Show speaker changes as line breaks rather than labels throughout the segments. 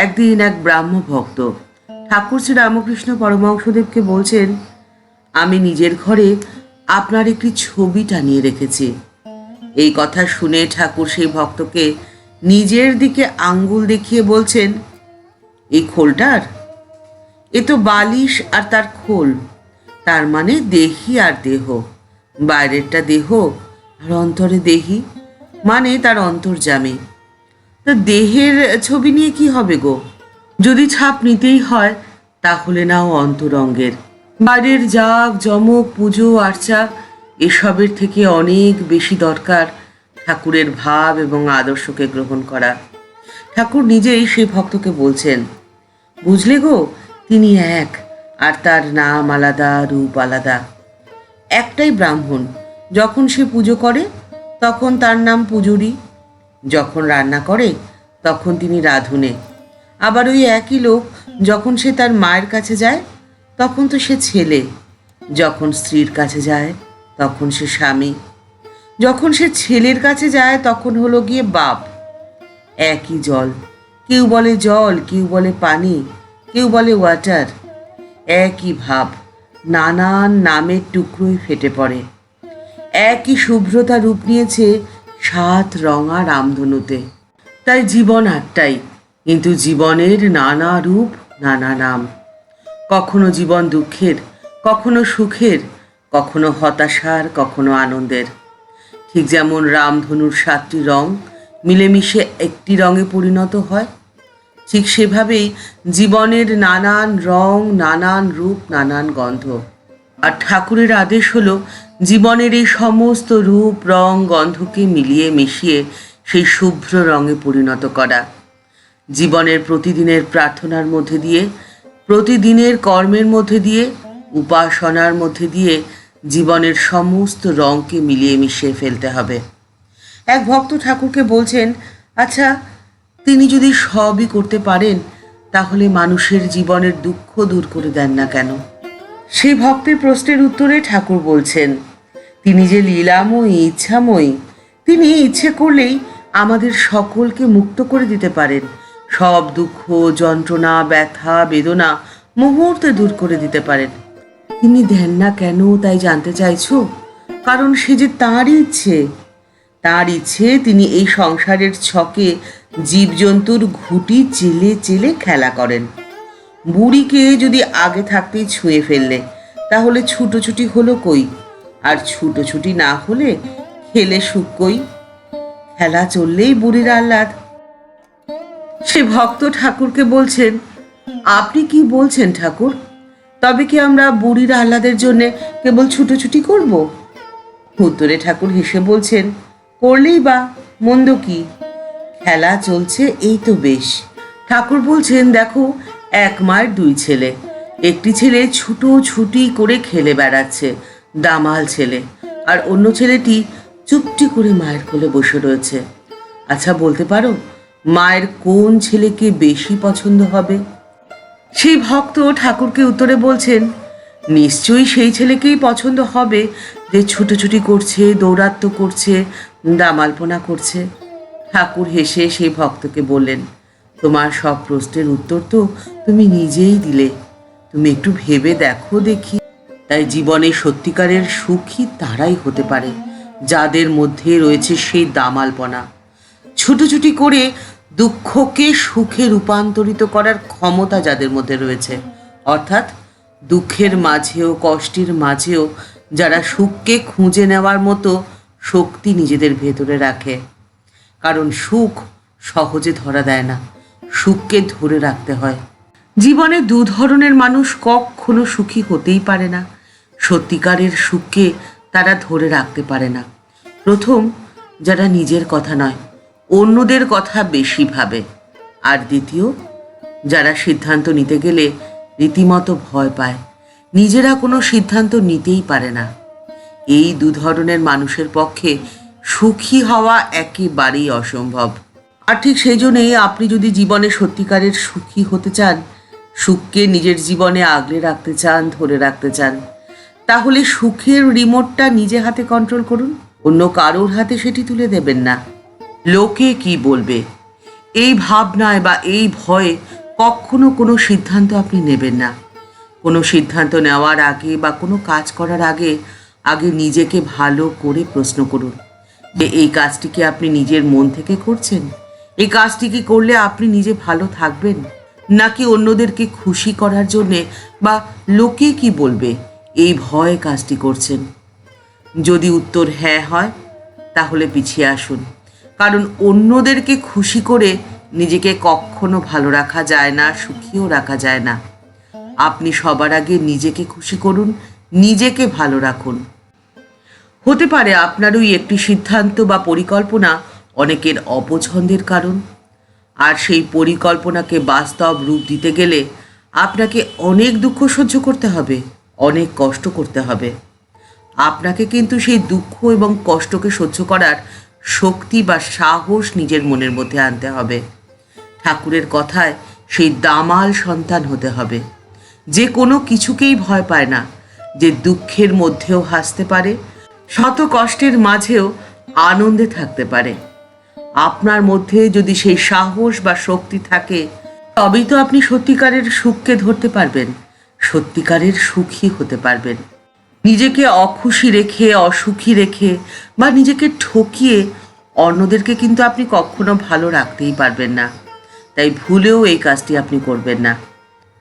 একদিন এক ব্রাহ্ম ভক্ত ঠাকুর শ্রী রামকৃষ্ণ পরমহংসদেবকে বলছেন, আমি নিজের ঘরে আপনার একটি ছবি টানিয়ে রেখেছি। এই কথা শুনে ঠাকুর সেই ভক্তকে নিজের দিকে আঙ্গুল দেখিয়ে বলছেন, এই খোলটার? এ তো বালিশ আর তার খোল, তার মানে দেহি আর দেহ। বাইরেরটা দেহ আর অন্তরে দেহি, মানে তার অন্তর্যামী। তা দেহের ছবি নিয়ে কি হবে গো? যদি ছাপ নিতেই হয় তাহলে নাও অন্তরঙ্গের। বাইরের জাগ জমক পুজো আর্চা এসবের থেকে অনেক বেশি দরকার ঠাকুরের ভাব এবং আদর্শকে গ্রহণ করা। ঠাকুর নিজেই সেই ভক্তকে বলছেন, বুঝলে গো, তিনি এক, আর তার নাম আলাদা, রূপ আলাদা। একটাই ব্রাহ্মণ, যখন সে পুজো করে তখন তার নাম পূজুরি, যখন রান্না করে তখন তিনি রাঁধুনে। আবার ওই একই লোক যখন সে তার মায়ের কাছে যায় তখন তো সে ছেলে, যখন স্ত্রীর কাছে যায় তখন সে স্বামী, যখন সে ছেলের কাছে যায় তখন হলো গিয়ে বাপ। একই জল, কেউ বলে জল, কেউ বলে পানি, কেউ বলে ওয়াটার। একই ভাব নানান নামের টুকরোই ফেটে পড়ে। একই শুভ্রতা রূপ নিয়েছে 7 রঙা রামধনুতে। তাই জীবন আটটাই, কিন্তু জীবনের নানা রূপ নানা নাম। কখনো জীবন দুঃখের, কখনো সুখের, কখনো হতাশার, কখনো আনন্দের। ঠিক যেমন রামধনুর 7টি রং মিলেমিশে একটি রঙে পরিণত হয়, ঠিক সেভাবেই জীবনের নানান রং, নানান রূপ, নানান গন্ধ। আর ঠাকুরের আদেশ হলো জীবনের এই সমস্ত রূপ রং গন্ধকে মিলিয়ে মিশিয়ে সেই শুভ্র রঙে পরিণত করা। জীবনের প্রতিদিনের প্রার্থনার মধ্যে দিয়ে, প্রতিদিনের কর্মের মধ্যে দিয়ে, উপাসনার মধ্যে দিয়ে জীবনের সমস্ত রঙকে মিলিয়ে মিশিয়ে ফেলতে হবে। এক ভক্ত ঠাকুরকে বলছেন, আচ্ছা, তিনি যদি সবই করতে পারেন তাহলে মানুষের জীবনের দুঃখ দূর করে দেন না কেন? সেই ভক্তের প্রশ্নের উত্তরে ঠাকুর বলছেন, তিনি যে লীলাময়ী, ইচ্ছাময়ী, তিনি ইচ্ছে করলেই আমাদের সকলকে মুক্ত করে দিতে পারেন। সব দুঃখ, যন্ত্রণা, ব্যথা, বেদনা মুহূর্তে দূর করে দিতে পারেন। তিনি দেন না কেন তাই জানতে চাইছো? কারণ সে যে তাঁরই ইচ্ছে। তাঁর ইচ্ছে তিনি এই সংসারের ছকে জীবজন্তুর ঘুঁটি চেলে চেলে খেলা করেন। বুড়িকে যদি আগে থাকতেই ছুঁয়ে ফেললে তাহলে ছুটোছুটি হলো কই? আর ছুটোছুটি না হলে খেলে সুখ কই? খেলা চললেই বুড়ির আহ্লাদ। সে ভক্ত ঠাকুরকে বলছেন, আপনি কি বলছেন ঠাকুর? তবে কি আমরা বুড়ির আহ্লাদের জন্যে কেবল ছুটোছুটি করব? উত্তরে ঠাকুর হেসে বলছেন, করলেই বা মন্দ কি? খেলা চলছে, এই তো বেশ। ঠাকুর বলছেন, দেখো, এক মায়ের 2 ছেলে। একটি ছেলে ছুটোছুটি করে খেলে বেড়াচ্ছে, দামাল ছেলে, আর অন্য ছেলেটি চুপটি করে মায়ের কোলে বসে রয়েছে। আচ্ছা, বলতে পারো মায়ের কোন ছেলেকে বেশি পছন্দ হবে? সেই ভক্ত ঠাকুরকে উত্তরে বলছেন, নিশ্চয়ই সেই ছেলেকেই পছন্দ হবে যে ছুটোছুটি করছে, দৌরাত্ম্য করছে, দামালপনা করছে। ঠাকুর হেসে সেই ভক্তকে বললেন, তোমার সব প্রশ্নের উত্তর তো তুমি নিজেই দিলে, তুমি একটু ভেবে দেখো দেখি। তাই জীবনে সত্যিকারের সুখী তারাই হতে পারে যাদের মধ্যে রয়েছে সেই দামালপনা। ছুটোছুটি করে দুঃখকে সুখে রূপান্তরিত করার ক্ষমতা যাদের মধ্যে রয়েছে, অর্থাৎ দুঃখের মাঝেও, কষ্টের মাঝেও যারা সুখকে খুঁজে নেওয়ার মতো শক্তি নিজেদের ভেতরে রাখে। কারণ সুখ সহজে ধরা দেয় না, সুখকে ধরে রাখতে হয়। জীবনে 2 ধরনের মানুষ কখনো সুখী হতেই পারে না। সত্যিকারের সুখকে তারা ধরে রাখতে পারে না। প্রথম, যারা নিজের কথা নয় অন্যদের কথা বেশি ভাবে। আর দ্বিতীয়, যারা সিদ্ধান্ত নিতে গেলে রীতিমতো ভয় পায়, নিজেরা কোনো সিদ্ধান্ত নিতেই পারে না। এই 2 ধরনের মানুষের পক্ষে সুখী হওয়া একেবারেই অসম্ভব। আর ঠিক সেই জন্যেই আপনি যদি জীবনে সত্যিকারের সুখী হতে চান, সুখকে নিজের জীবনে আগলে রাখতে চান, ধরে রাখতে চান, তাহলে সুখের রিমোটটা নিজে হাতে কন্ট্রোল করুন। অন্য কারোর হাতে সেটি তুলে দেবেন না। লোকে কি বলবে, এই ভাবনায় বা এই ভয়ে কখনো কোনো সিদ্ধান্ত আপনি নেবেন না। কোনো সিদ্ধান্ত নেওয়ার আগে বা কোনো কাজ করার আগে আগে নিজেকে ভালো করে প্রশ্ন করুন যে এই কাজটি কি আপনি নিজের মন থেকে করছেন? এই কাজটি কি করলে আপনি নিজে ভালো থাকবেন, নাকি অন্যদেরকে খুশি করার জন্যে বা লোকে কি বলবে এই ভয়ে কাজটি করছেন? যদি উত্তর হ্যাঁ হয় তাহলে পিছিয়ে আসুন, কারণ অন্যদেরকে খুশি করে নিজেকে কখনো ভালো রাখা যায় না, সুখীও রাখা যায় না। আপনি সবার আগে নিজেকে খুশি করুন, নিজেকে ভালো রাখুন। হতে পারে আপনার ওই একটি সিদ্ধান্ত বা পরিকল্পনা অনেকের অপছন্দের কারণ, আর সেই পরিকল্পনাকে বাস্তব রূপ দিতে গেলে আপনাকে অনেক দুঃখ সহ্য করতে হবে, অনেক কষ্ট করতে হবে। আপনাকে কিন্তু সেই দুঃখ এবং কষ্টকে সহ্য করার শক্তি বা সাহস নিজের মনের মধ্যে আনতে হবে। ঠাকুরের কথায় সেই দামাল সন্তান হতে হবে, যে কোনো কিছুকেই ভয় পায় না, যে দুঃখের মধ্যেও হাসতে পারে, শত কষ্টের মাঝেও আনন্দে থাকতে পারে। আপনার মধ্যে যদি সেই সাহস বা শক্তি থাকে, তবেই তো আপনি সত্যিকারের সুখকে ধরতে পারবেন, সত্যিকারের সুখী হতে পারবেন। নিজেকে অখুশি রেখে, অসুখী রেখে বা নিজেকে ঠকিয়ে অন্যদেরকে কিন্তু আপনি কখনো ভালো রাখতেই পারবেন না। তাই ভুলেও এই কাজটি আপনি করবেন না।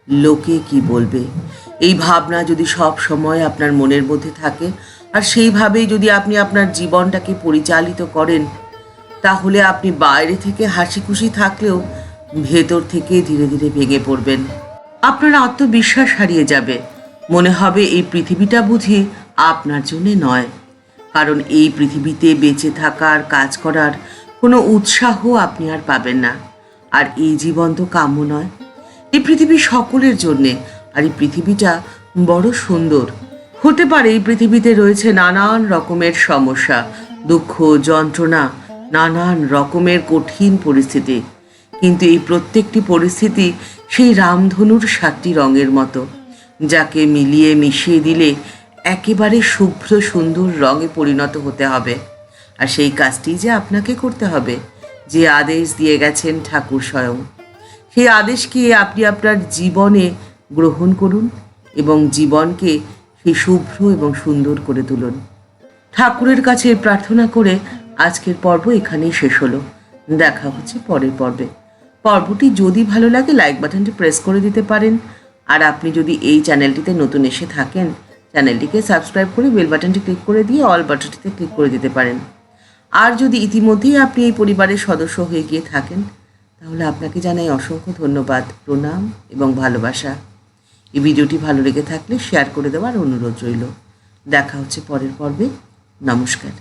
লোকে কি বলবে এই ভাবনা যদি সব সময় আপনার মনের মধ্যে থাকে, আর সেইভাবেই যদি আপনি আপনার জীবনটাকে পরিচালিত করেন, তাহলে আপনি বাইরে থেকে হাসি খুশি থাকলেও ভেতর থেকে ধীরে ধীরে ভেঙে পড়বেন। আপনার আত্মবিশ্বাস হারিয়ে যাবে, মনে হবে এই পৃথিবীটা বুঝি আপনার জন্যে নয়, কারণ এই পৃথিবীতে বেঁচে থাকার, কাজ করার কোনো উৎসাহ আপনি আর পাবেন না। আর এই জীবন তো কাম্য নয়। এই পৃথিবী সকলের জন্যে, আর এই পৃথিবীটা বড় সুন্দর। হতে পারে এই পৃথিবীতে রয়েছে নানান রকমের সমস্যা, দুঃখ, যন্ত্রণা, নানান রকমের কঠিন পরিস্থিতি, কিন্তু এই প্রত্যেকটি পরিস্থিতি সেই রামধনুর 7টি রঙের মতো, যাকে মিলিয়ে মিশিয়ে দিলে একেবারে শুভ্র সুন্দর রঙে পরিণত হতে হবে। আর সেই কাজটি যে আপনাকে করতে হবে, যে আদেশ দিয়ে গেছেন ঠাকুর স্বয়ং, সেই আদেশকে আপনি আপনার জীবনে গ্রহণ করুন এবং জীবনকে সেই শুভ্র এবং সুন্দর করে তুলুন। ঠাকুরের কাছে প্রার্থনা করে আজকের পর্ব এখানেই শেষ হলো। দেখা হচ্ছে পরের পর্বে। পর্বটি যদি ভালো লাগে লাইক বাটনটি প্রেস করে দিতে পারেন, আর আপনি যদি এই চ্যানেলটিতে নতুন এসে থাকেন, চ্যানেলটিকে সাবস্ক্রাইব করে বেল বাটনটি ক্লিক করে দিয়ে অল বাটনটিতে ক্লিক করে দিতে পারেন। আর যদি ইতিমধ্যেই আপনি এই পরিবারের সদস্য হয়ে গিয়ে থাকেন, তাহলে আপনাকে জানাই অসংখ্য ধন্যবাদ, প্রণাম এবং ভালোবাসা। এই ভিডিওটি ভালো লেগে থাকলে শেয়ার করে দেওয়ার অনুরোধ রইল। দেখা হচ্ছে পরের পর্বে। নমস্কার।